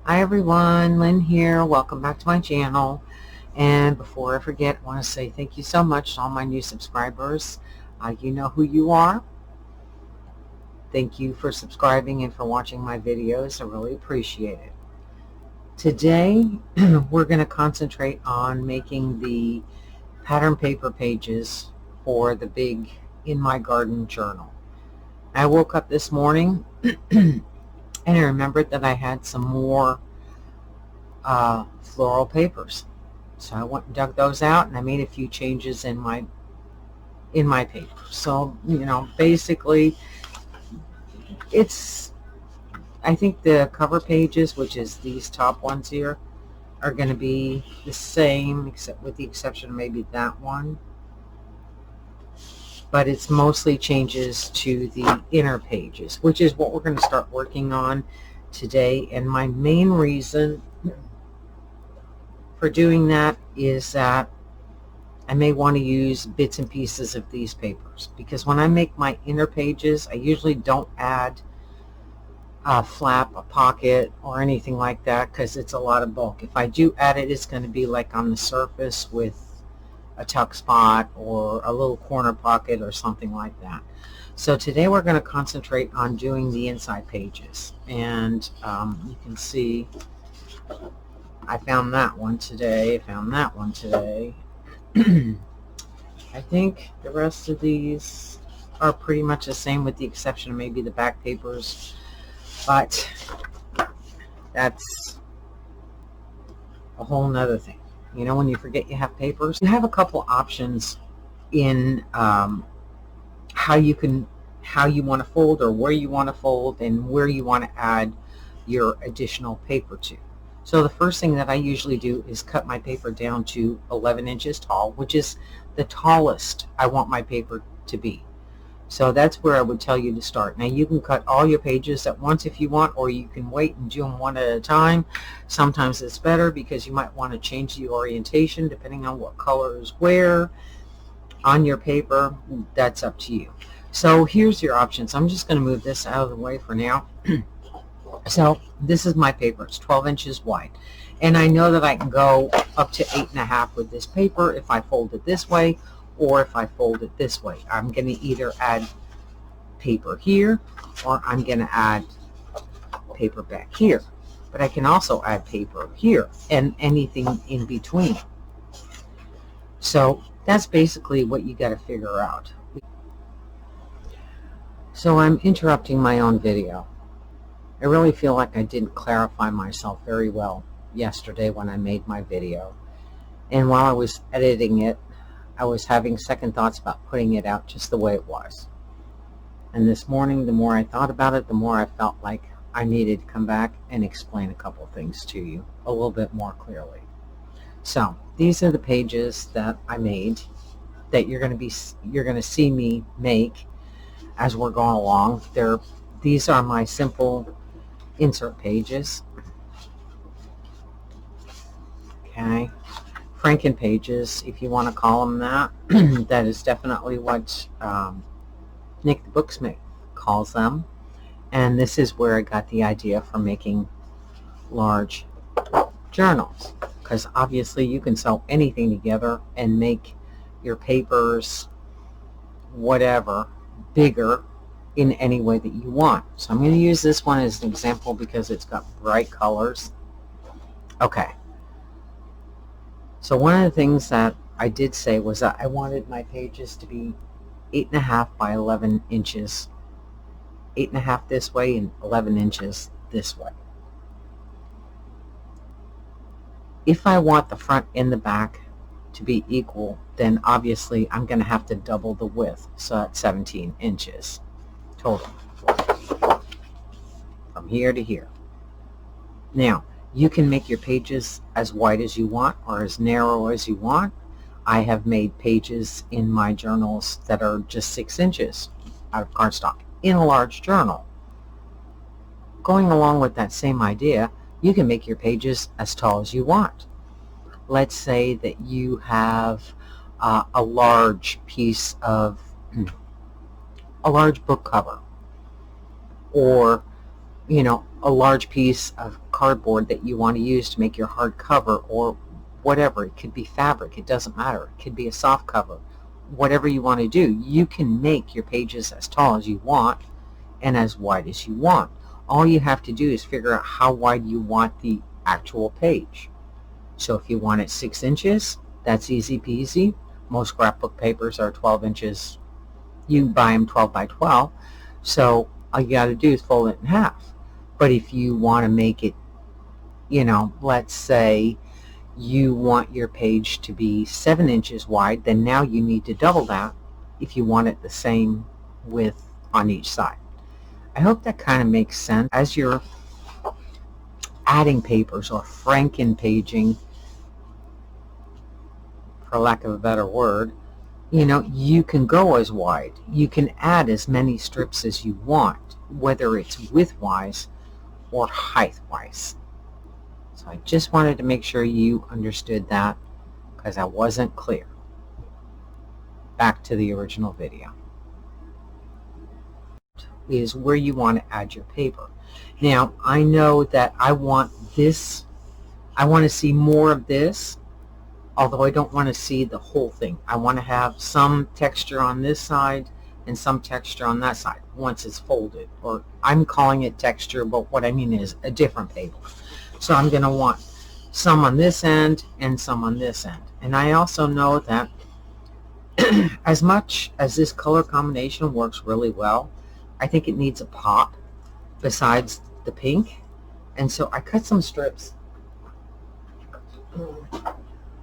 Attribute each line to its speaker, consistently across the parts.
Speaker 1: Hi everyone, Lynn here. Welcome back to my channel. And before I forget, I want to say thank you so much to all my new subscribers. You know who you are. Thank you for subscribing and for watching my videos. I really appreciate it. Today, we're going to concentrate on making the pattern paper pages for the big In My Garden journal. I woke up this morning and I remembered that I had some more floral papers. So I went and dug those out, and I made a few changes in my paper. So, basically, I think the cover pages, which is these top ones here, are going to be the same, except with the exception of maybe that one. But it's mostly changes to the inner pages, which is what we're going to start working on today. And my main reason for doing that is that I may want to use bits and pieces of these papers, because when I make my inner pages, I usually don't add a flap, a pocket, or anything like that, because it's a lot of bulk. If I do add it, it's going to be like on the surface with a tuck spot or a little corner pocket or something like that. So today we're going to concentrate on doing the inside pages. And you can see I found that one today, I think the rest of these are pretty much the same, with the exception of maybe the back papers, but that's a whole nother thing. When you forget you have papers, you have a couple options in how you want to fold, or where you want to fold, and where you want to add your additional paper to. So the first thing that I usually do is cut my paper down to 11 inches tall, which is the tallest I want my paper to be. So that's where I would tell you to start. Now you can cut all your pages at once if you want, or you can wait and do them one at a time. Sometimes it's better because you might want to change the orientation depending on what color is where on your paper. That's up to you. So here's your options. I'm just going to move this out of the way for now. So this is my paper. It's 12 inches wide. And I know that I can go up to 8.5 with this paper if I fold it this way, or if I fold it this way. I'm going to either add paper here, or I'm going to add paper back here. But I can also add paper here and anything in between. So that's basically what you got to figure out. So I'm interrupting my own video. I really feel like I didn't clarify myself very well yesterday when I made my video. And while I was editing it, I was having second thoughts about putting it out just the way it was. And this morning, the more I thought about it, the more I felt like I needed to come back and explain a couple things to you a little bit more clearly. So these are the pages that I made that you're going to see me make as we're going along. These are my simple insert pages. Okay. Franken pages, if you want to call them that. That is definitely what Nik the Booksmith calls them. And this is where I got the idea for making large journals, because obviously you can sew anything together and make your papers, whatever, bigger in any way that you want. So I'm going to use this one as an example because it's got bright colors. Okay. So one of the things that I did say was that I wanted my pages to be 8.5 by 11 inches. 8.5 this way and 11 inches this way. If I want the front and the back to be equal, then obviously I'm going to have to double the width. So that's 17 inches total from here to here. Now, you can make your pages as wide as you want or as narrow as you want. I have made pages in my journals that are just 6 inches out of cardstock in a large journal. Going along with that same idea, you can make your pages as tall as you want. Let's say that you have a large piece of a large book cover, or a large piece of cardboard that you want to use to make your hard cover, or whatever. It could be fabric. It doesn't matter. It could be a soft cover. Whatever you want to do, you can make your pages as tall as you want and as wide as you want. All you have to do is figure out how wide you want the actual page. So if you want it 6 inches, that's easy peasy. Most scrapbook papers are 12 inches. You can buy them 12 by 12. So all you got to do is fold it in half. But if you want to make it, let's say you want your page to be 7 inches wide, then now you need to double that if you want it the same width on each side. I hope that kind of makes sense. As you're adding papers or franken paging, for lack of a better word, you can go as wide. You can add as many strips as you want, whether it's width-wise or height-wise. So I just wanted to make sure you understood that, because I wasn't clear. Back to the original video. Is where you want to add your paper. Now, I know that I want this. I want to see more of this, although I don't want to see the whole thing. I want to have some texture on this side and some texture on that side once it's folded. Or I'm calling it texture, but what I mean is a different paper. So I'm going to want some on this end and some on this end. And I also know that as much as this color combination works really well, I think it needs a pop besides the pink. And so I cut some strips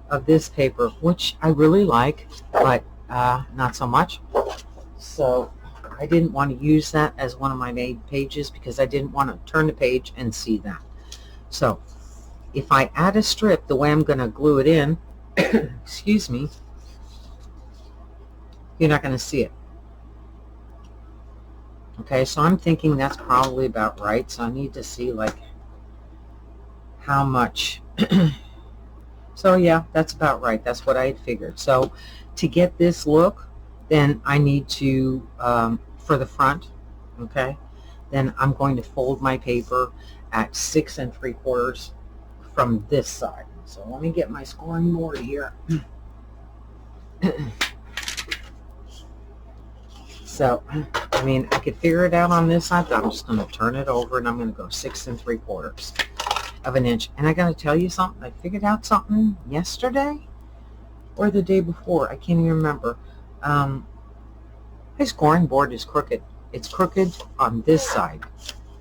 Speaker 1: of this paper, which I really like, but not so much. So I didn't want to use that as one of my made pages because I didn't want to turn the page and see that. So if I add a strip, the way I'm going to glue it in, excuse me, you're not going to see it. Okay, so I'm thinking that's probably about right. So I need to see like how much. So yeah, that's about right. That's what I had figured. So to get this look, then I need to, for the front, okay, then I'm going to fold my paper at 6 3/4 from this side. So let me get my scoring board here. So, I mean, I could figure it out on this side, but I'm just going to turn it over and I'm going to go 6 3/4 of an inch. And I got to tell you something. I figured out something yesterday or the day before. I can't even remember. My scoring board is crooked. It's crooked on this side,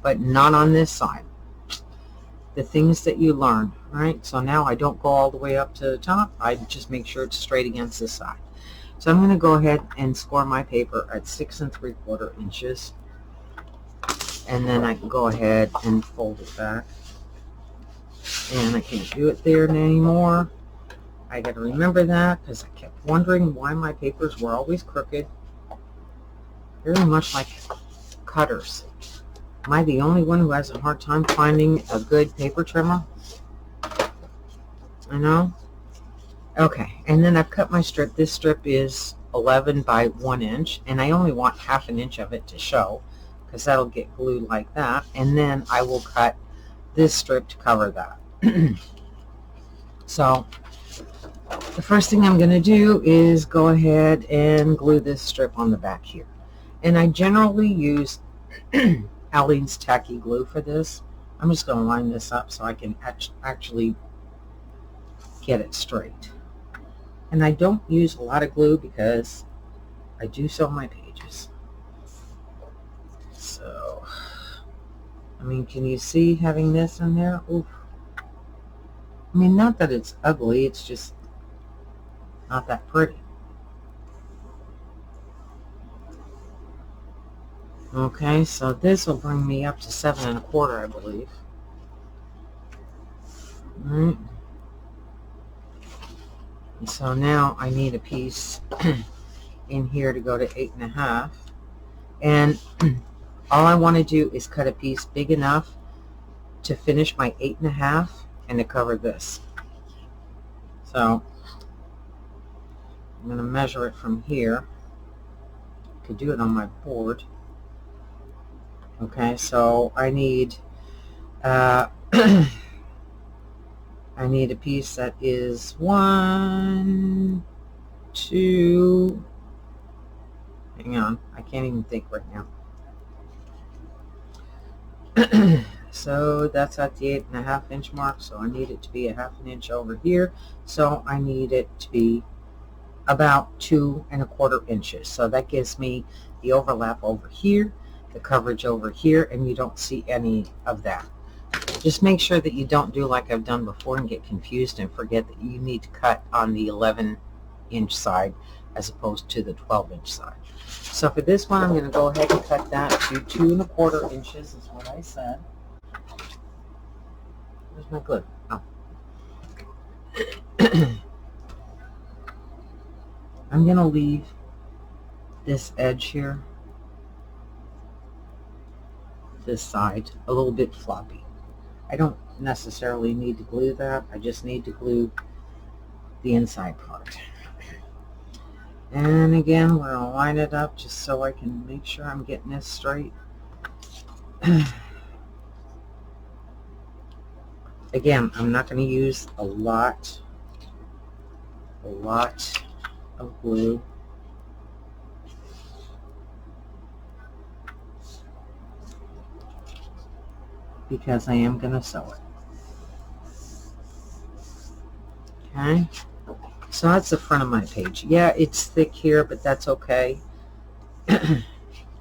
Speaker 1: but not on this side. The things that you learn, right? So now I don't go all the way up to the top. I just make sure it's straight against this side. So I'm going to go ahead and score my paper at 6 3/4 inches. And then I can go ahead and fold it back. And I can't do it there anymore. I got to remember that because I kept wondering why my papers were always crooked. Very much like cutters. Am I the only one who has a hard time finding a good paper trimmer? I know. Okay, and then I've cut my strip. This strip is 11 by 1 inch, and I only want ½ an inch of it to show because that'll get glued like that. And then I will cut this strip to cover that. So the first thing I'm going to do is go ahead and glue this strip on the back here. And I generally use Aleene's Tacky Glue for this. I'm just going to line this up so I can actually get it straight. And I don't use a lot of glue because I do sell my pages. So, I mean, can you see having this in there? Oof. I mean, not that it's ugly, it's just not that pretty. Okay, so this will bring me up to 7 1/4, I believe. All right. And so now I need a piece in here to go to 8 1/2. And all I want to do is cut a piece big enough to finish my 8 1/2 and to cover this. So I'm going to measure it from here. I could do it on my board. Okay, so I need I need a piece that is 1, 2, hang on, I can't even think right now. So that's at the 8.5 inch mark, so I need it to be a 1/2 inch over here, so I need it to be about 2¼ inches. So that gives me the overlap over here, the coverage over here, and you don't see any of that. Just make sure that you don't do like I've done before and get confused and forget that you need to cut on the 11-inch side as opposed to the 12-inch side. So for this one, I'm going to go ahead and cut that to 2¼ inches is what I said. Where's my glue? Oh. I'm going to leave this edge here, this side, a little bit floppy. I don't necessarily need to glue that. I just need to glue the inside part. And again, we're going to line it up just so I can make sure I'm getting this straight. Again, I'm not going to use a lot of glue. Because I am going to sew it. Okay, so that's the front of my page. Yeah, it's thick here, but that's okay. And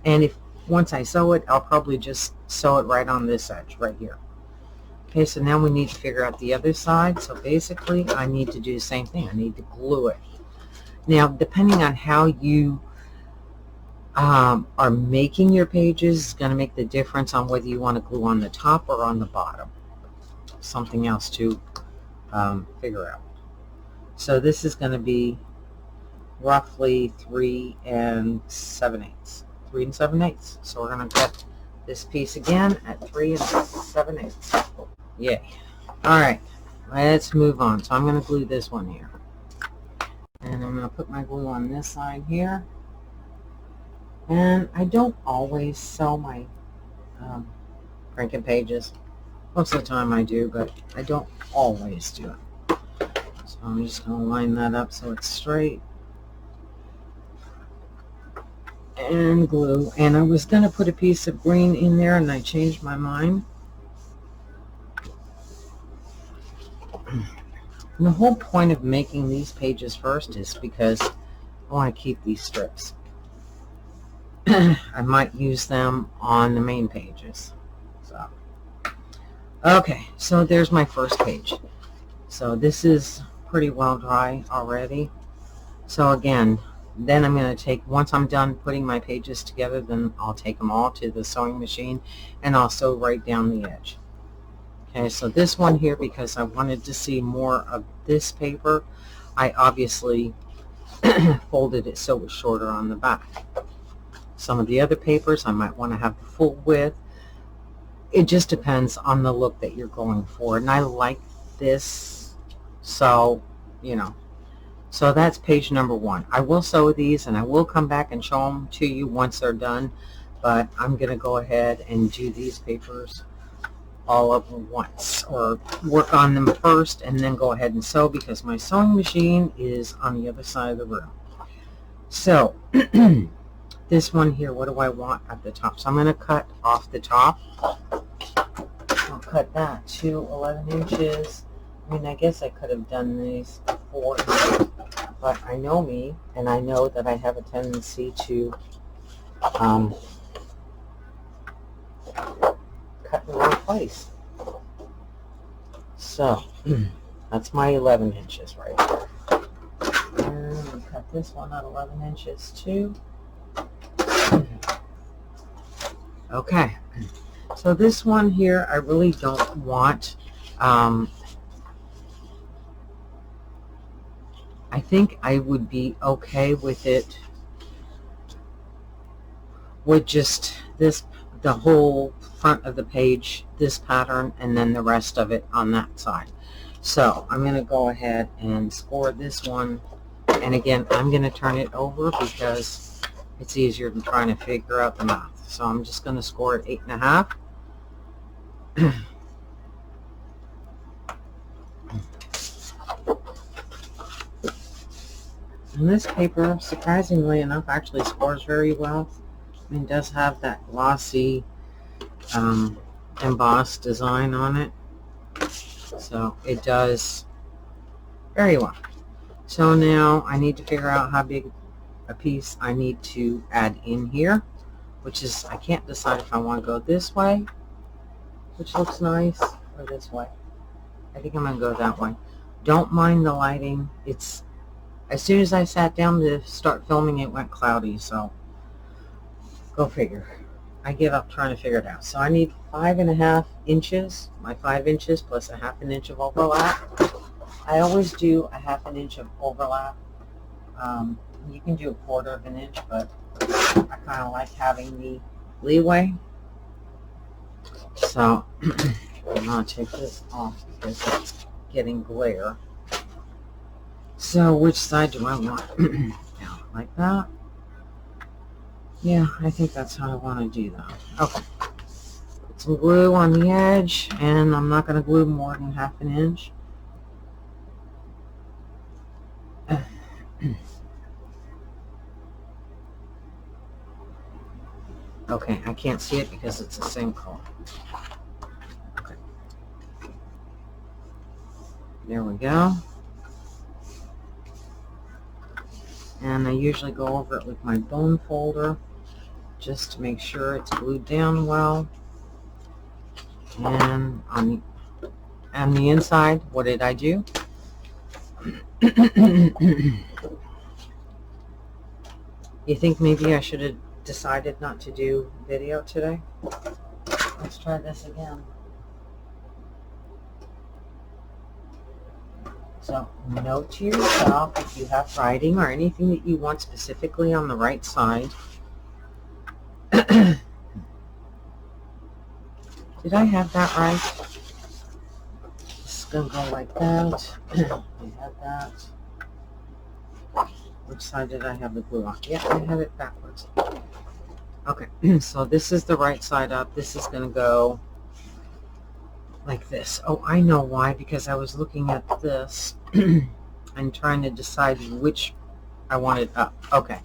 Speaker 1: if once I sew it, I'll probably just sew it right on this edge right here. Okay, so now we need to figure out the other side. So basically, I need to do the same thing. I need to glue it. Now, depending on how you are making your pages is going to make the difference on whether you want to glue on the top or on the bottom. Something else to figure out. So this is going to be roughly 3 7/8. 3 7/8. So we're going to cut this piece again at 3 7/8. Yay. All right, let's move on. So I'm going to glue this one here. And I'm going to put my glue on this side here. And I don't always sew my franken pages. Most of the time I do, but I don't always do it. So I'm just going to line that up so it's straight. And glue. And I was going to put a piece of green in there and I changed my mind. And the whole point of making these pages first is because I want to keep these strips. I might use them on the main pages. So, okay, so there's my first page. So this is pretty well dry already. So again, then I'm going to take, once I'm done putting my pages together, then I'll take them all to the sewing machine and I'll sew right down the edge. Okay, so this one here, because I wanted to see more of this paper, I obviously folded it so it was shorter on the back. Some of the other papers I might want to have the full width. It just depends on the look that you're going for. And I like this, so, you know. So that's page number 1. I will sew these and I will come back and show them to you once they're done. But I'm going to go ahead and do these papers all at once, or work on them first and then go ahead and sew, because my sewing machine is on the other side of the room. So this one here, what do I want at the top? So I'm going to cut off the top. I'll cut that to 11 inches. I mean, I guess I could have done these before, but I know me, and I know that I have a tendency to cut in the wrong place. So that's my 11 inches right there. And we cut this one at 11 inches too. Okay, so this one here I really don't want. I think I would be okay with it with just this, the whole front of the page, this pattern, and then the rest of it on that side. So I'm going to go ahead and score this one, and again I'm going to turn it over because it's easier than trying to figure out the math. So I'm just going to score it 8.5. And this paper, surprisingly enough, actually scores very well. I mean, it does have that glossy embossed design on it. So it does very well. So now I need to figure out how big a piece I need to add in here, which is, I can't decide if I want to go this way, which looks nice, or this way. I think I'm going to go that way. Don't mind the lighting. It's, as soon as I sat down to start filming, it went cloudy, so go figure. I give up trying to figure it out. So I need 5.5 inches, my 5 inches plus a 1/2 inch of overlap. I always do a 1/2 inch of overlap. You can do 1/4 inch, but I kind of like having the leeway. So I'm going to take this off because it's getting glare. So which side do I want? Yeah, like that. Yeah, I think that's how I want to do that. Okay. Put some glue on the edge, and I'm not going to glue more than 1/2 inch. Okay, I can't see it because it's the same color. Okay. There we go. And I usually go over it with my bone folder just to make sure it's glued down well. And on the inside, what did I do? You think maybe I should have decided not to do video today? Let's try this again. So note to yourself if you have writing or anything that you want specifically on the right side. Did I have that right? This is going to go like that. I had that. Which side did I have the glue on? Yeah, I had it backwards. Okay, so this is the right side up. This is going to go like this. Oh, I know why, because I was looking at this and trying to decide which I wanted up. Okay.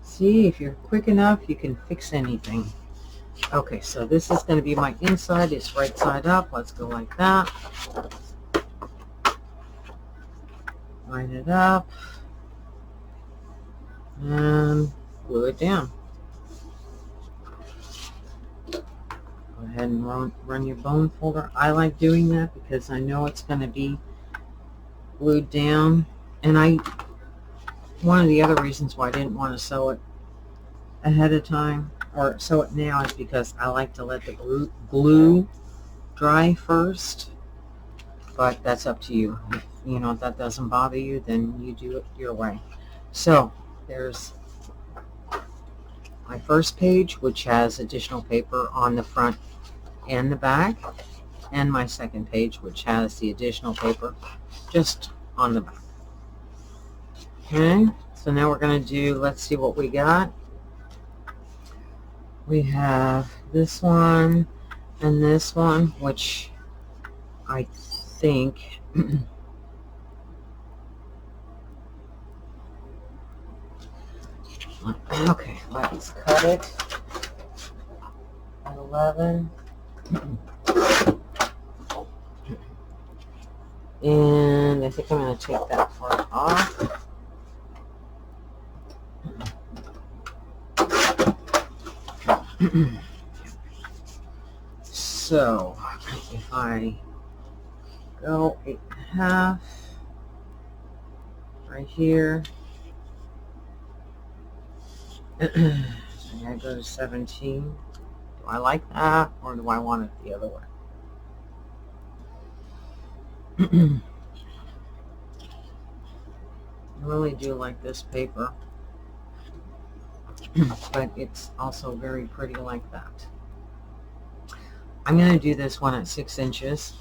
Speaker 1: See, if you're quick enough, you can fix anything. Okay, so this is going to be my inside. It's right side up. Let's go like that. Line it up. And glue it down. Go ahead and run your bone folder. I like doing that because I know it's going to be glued down. And one of the other reasons why I didn't want to sew it ahead of time or sew it now is because I like to let the glue dry first. But that's up to you. If that doesn't bother you, then you do it your way. So there's my first page, which has additional paper on the front and the back, and my second page, which has the additional paper just on the back. Okay, so now we're going to do, let's see what we got. We have this one and this one, which I think okay, let's cut it at 11. And I think I'm going to take that part off. So if I go 8.5 right here, I gotta go to 17. Do I like that, or do I want it the other way? I really do like this paper, but it's also very pretty like that. I'm going to do this one at 6 inches.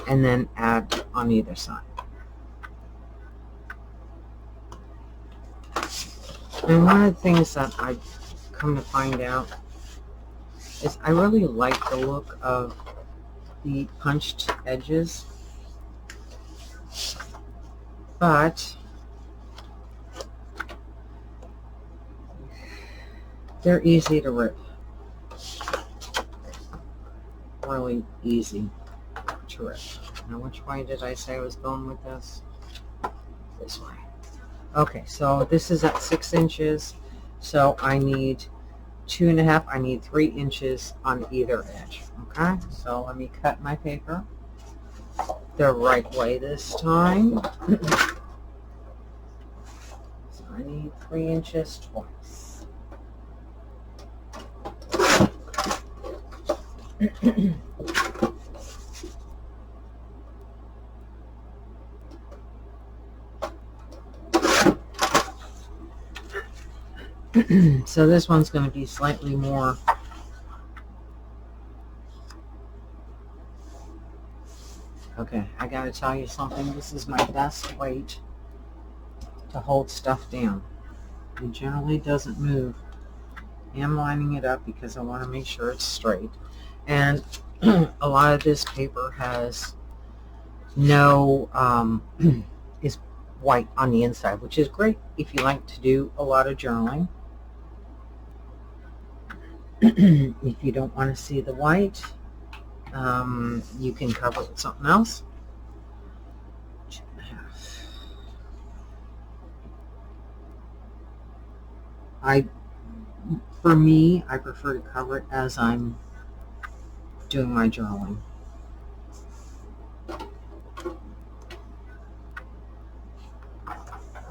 Speaker 1: And then add on either side. And one of the things that I come to find out is I really like the look of the punched edges, but they're easy to rip. Really easy to rip. Now, which way did I say I was going with this? This way. Okay, so this is at 6 inches, so I need 2.5. I need 3 inches on either edge. Okay, so let me cut my paper the right way this time. So I need 3 inches twice. So this one's going to be slightly more okay. I got to tell you something. This is my best weight to hold stuff down. It generally doesn't move. I'm lining it up because I want to make sure it's straight. And a lot of this paper has no is white on the inside, which is great if you like to do a lot of journaling. If you don't want to see the white, you can cover it with something else. 2.5. For me, I prefer to cover it as I'm doing my journaling.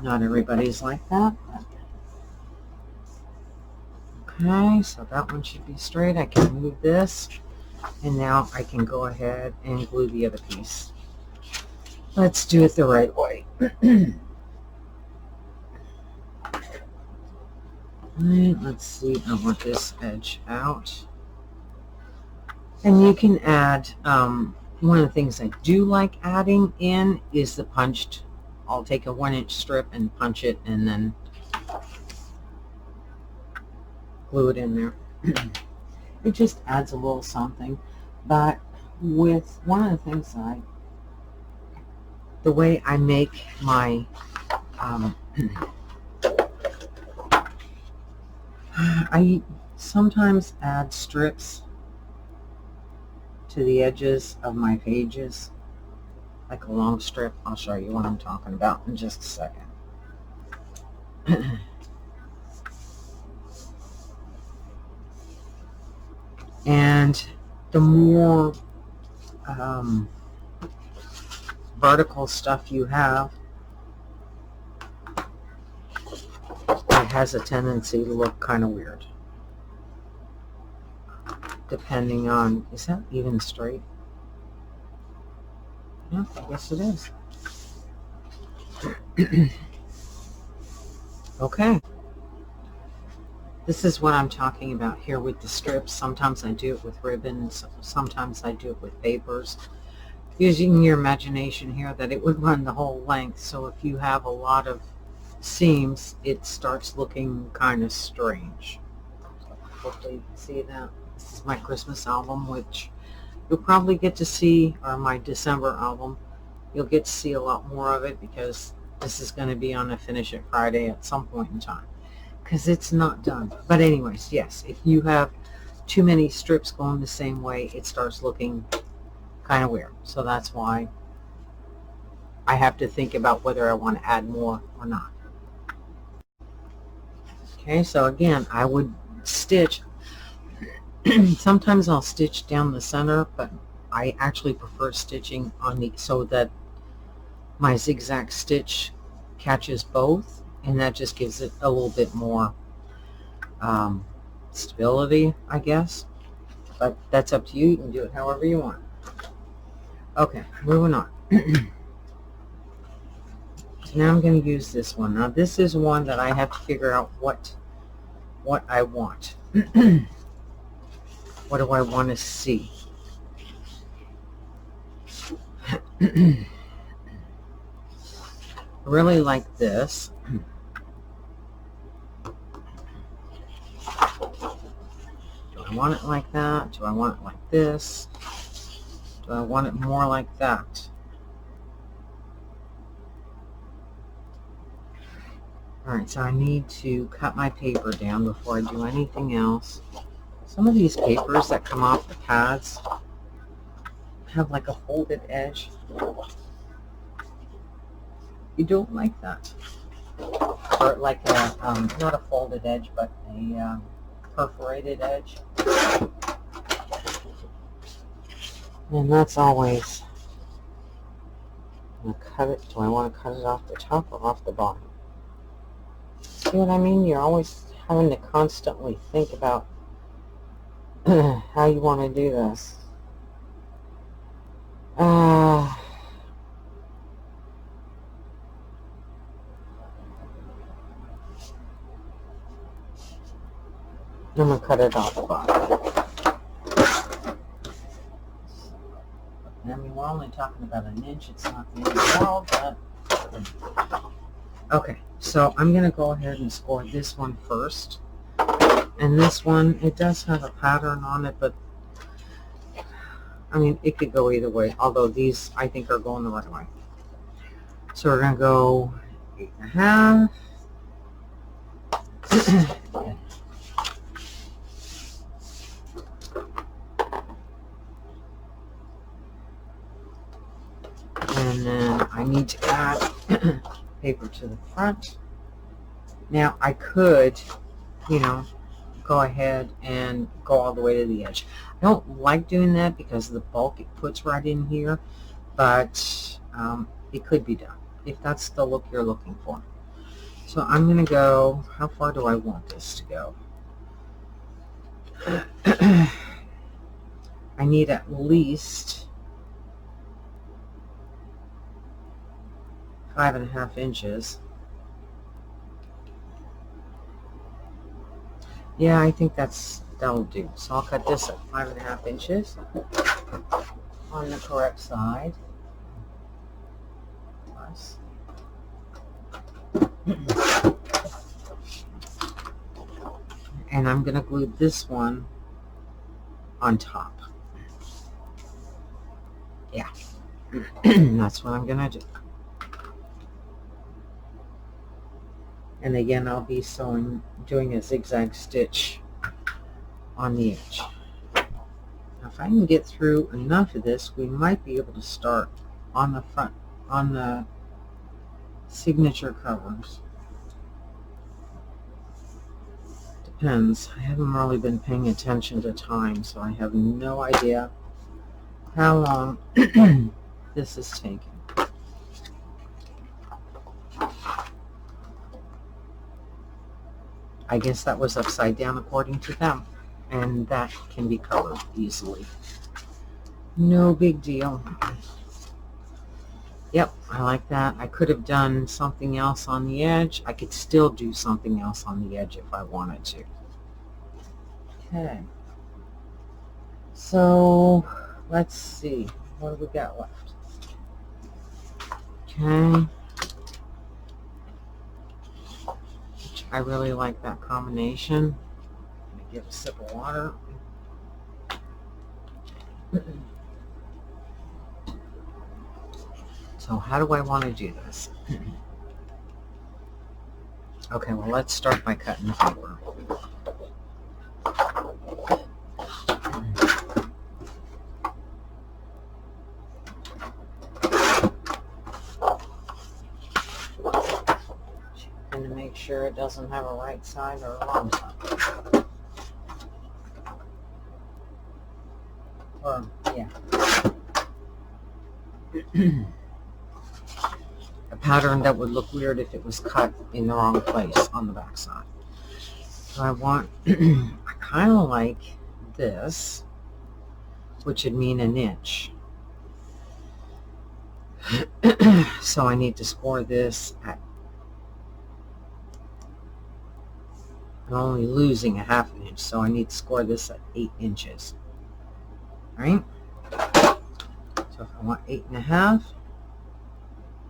Speaker 1: Not everybody's like that. Okay, so that one should be straight. I can move this, and now I can go ahead and glue the other piece. Let's do it the right way. Alright, let's see. I want this edge out. And you can add, one of the things I do like adding in is the punched. I'll take a 1-inch strip and punch it and then glue it in there. It just adds a little something. But with one of the things the way I make my I sometimes add strips to the edges of my pages, like a long strip. I'll show you what I'm talking about in just a second. And the more vertical stuff you have, it has a tendency to look kind of weird. Depending on, is that even straight? Yeah, I guess it is. Okay. This is what I'm talking about here with the strips. Sometimes I do it with ribbons. Sometimes I do it with papers. Using your imagination here that it would run the whole length. So if you have a lot of seams, it starts looking kind of strange. So hopefully you can see that. This is my Christmas album, which you'll probably get to see, or my December album. You'll get to see a lot more of it because this is going to be on a Finish It Friday at some point in time, because it's not done. But anyways, yes, if you have too many strips going the same way, it starts looking kind of weird. So that's why I have to think about whether I want to add more or not. Okay, so again, I would stitch. Sometimes I'll stitch down the center, but I actually prefer stitching on the, so that my zigzag stitch catches both, and that just gives it a little bit more stability, I guess. But that's up to you. You can do it however you want. Okay, moving on. So now I'm going to use this one. Now this is one that I have to figure out what I want. What do I want to see? I really like this. I want it like that? Do I want it like this? Do I want it more like that? Alright, so I need to cut my paper down before I do anything else. Some of these papers that come off the pads have like a folded edge. You don't like that. Or like a, not a folded edge, but a perforated edge. And that's always, I'm gonna cut it. Do I want to cut it off the top or off the bottom? See what I mean? You're always having to constantly think about how you want to do this. I'm going to cut it off the bottom. I mean, we're only talking about an inch. It's not the end of the world, but... Okay, so I'm going to go ahead and score this one first. And this one, it does have a pattern on it, but I mean, it could go either way, although these, I think, are going the right way. So we're going to go 8.5. And then I need to add paper to the front. Now, I could, you know, go ahead and go all the way to the edge. I don't like doing that because of the bulk it puts right in here, but it could be done if that's the look you're looking for. So I'm going to go, how far do I want this to go? I need at least 5.5 inches. Yeah, I think that'll do. So I'll cut this at 5.5 inches on the correct side. Plus. And I'm going to glue this one on top. Yeah, that's what I'm going to do. And again, I'll be doing a zigzag stitch on the edge. Now, if I can get through enough of this, we might be able to start on the front, on the signature covers. Depends. I haven't really been paying attention to time, so I have no idea how long this is taking. I guess that was upside down according to them, and that can be colored easily. No big deal. Yep, I like that. I could have done something else on the edge. I could still do something else on the edge if I wanted to. Okay. So, let's see. What do we got left? Okay. I really like that combination. Let me get a sip of water. So how do I want to do this? Okay, well, let's start by cutting the paper. And to make sure it doesn't have a right side or a wrong side. Or, yeah. A pattern that would look weird if it was cut in the wrong place on the back side. So I want, I kind of like this, which would mean an inch. So I need to score this at, I'm only losing 1/2 inch, so I need to score this at 8 inches. All right? So if I want 8.5,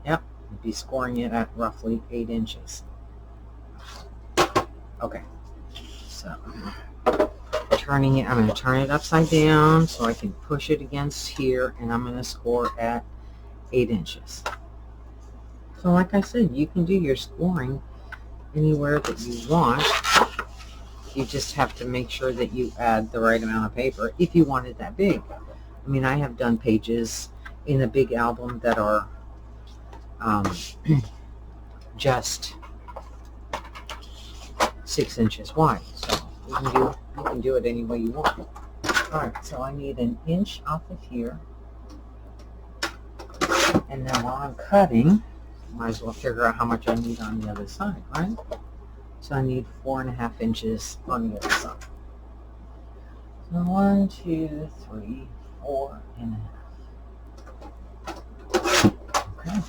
Speaker 1: yep, I'd be scoring it at roughly 8 inches. Okay, so turning it, I'm going to turn it upside down so I can push it against here, and I'm going to score at 8 inches. So like I said, you can do your scoring anywhere that you want. You just have to make sure that you add the right amount of paper if you want it that big. I mean, I have done pages in a big album that are just 6 inches wide. So you can do it any way you want. Alright, so I need an inch off of here. And then while I'm cutting, might as well figure out how much I need on the other side, right? So I need 4.5 inches on the other side. So 1, 2, 3, 4.5. Okay.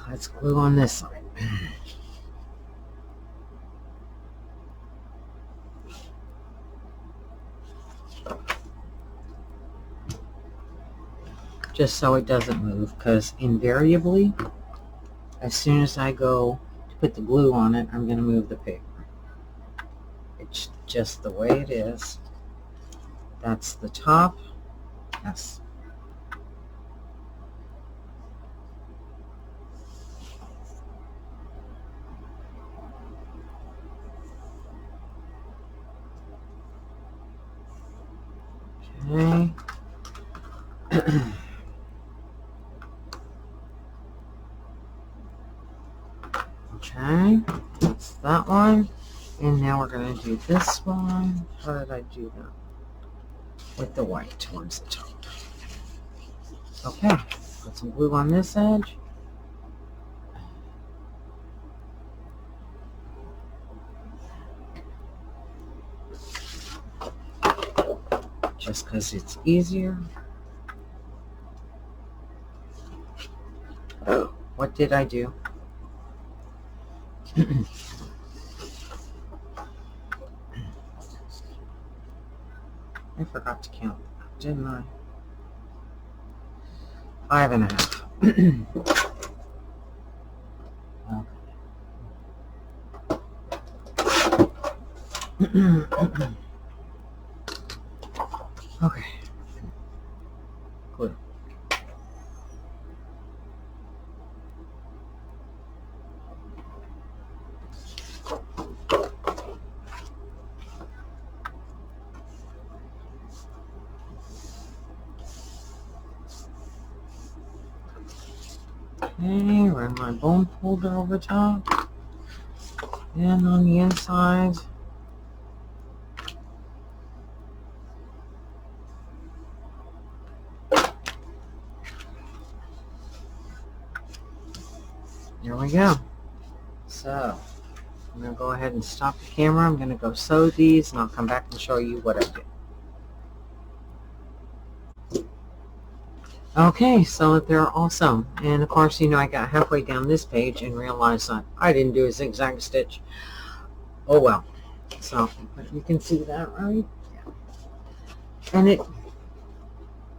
Speaker 1: Let's glue on this side. Just so it doesn't move, because invariably, as soon as I go to put the glue on it, I'm going to move the paper. It's just the way it is. That's the top. Yes. Okay. Okay, that's that one. And now we're going to do this one. How did I do that? With the white towards the top. Okay, put some glue on this edge. Just because it's easier. Oh, what did I do? I forgot to count, didn't I? 5.5. Okay. Glue. Okay, run my bone folder over top. And on the inside. There we go. So, I'm going to go ahead and stop the camera. I'm going to go sew these, and I'll come back and show you what I did. Okay, so they're all sewn. And of course, you know, I got halfway down this page and realized that I didn't do a zigzag stitch. Oh well. So, you can see that, right? Yeah. And it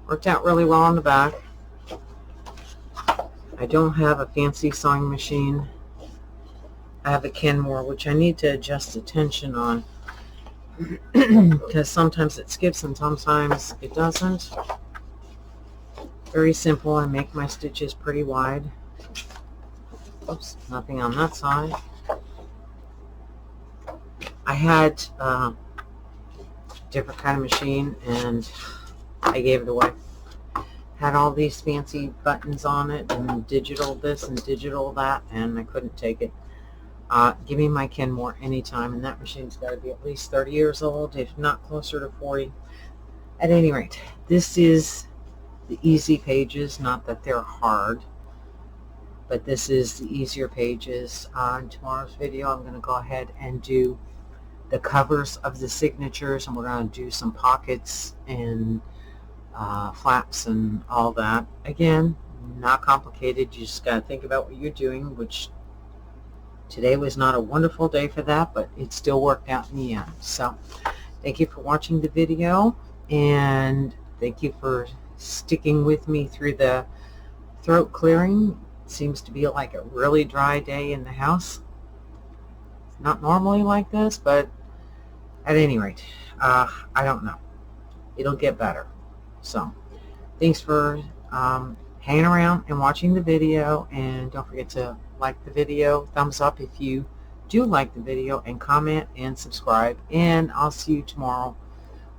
Speaker 1: worked out really well on the back. I don't have a fancy sewing machine. I have a Kenmore, which I need to adjust the tension on because sometimes it skips and sometimes it doesn't. Very simple. I make my stitches pretty wide. Oops, nothing on that side. I had a different kind of machine and I gave it away. Had all these fancy buttons on it and digital this and digital that, and I couldn't take it. Give me my Kenmore anytime, and that machine's got to be at least 30 years old, if not closer to 40. At any rate, this is the easy pages, not that they're hard, but this is the easier pages. In tomorrow's video, I'm going to go ahead and do the covers of the signatures, and we're going to do some pockets and flaps and all that. Again, not complicated. You just got to think about what you're doing, which today was not a wonderful day for that, but it still worked out in the end. So thank you for watching the video, and thank you for sticking with me through the throat clearing. Seems to be like a really dry day in the house. It's not normally like this, but at any rate, I don't know. It'll get better. So thanks for hanging around and watching the video, and don't forget to like the video, thumbs up if you do like the video, and comment and subscribe, and I'll see you tomorrow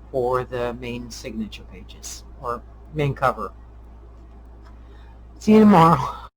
Speaker 1: for the main signature pages or main cover. See you tomorrow.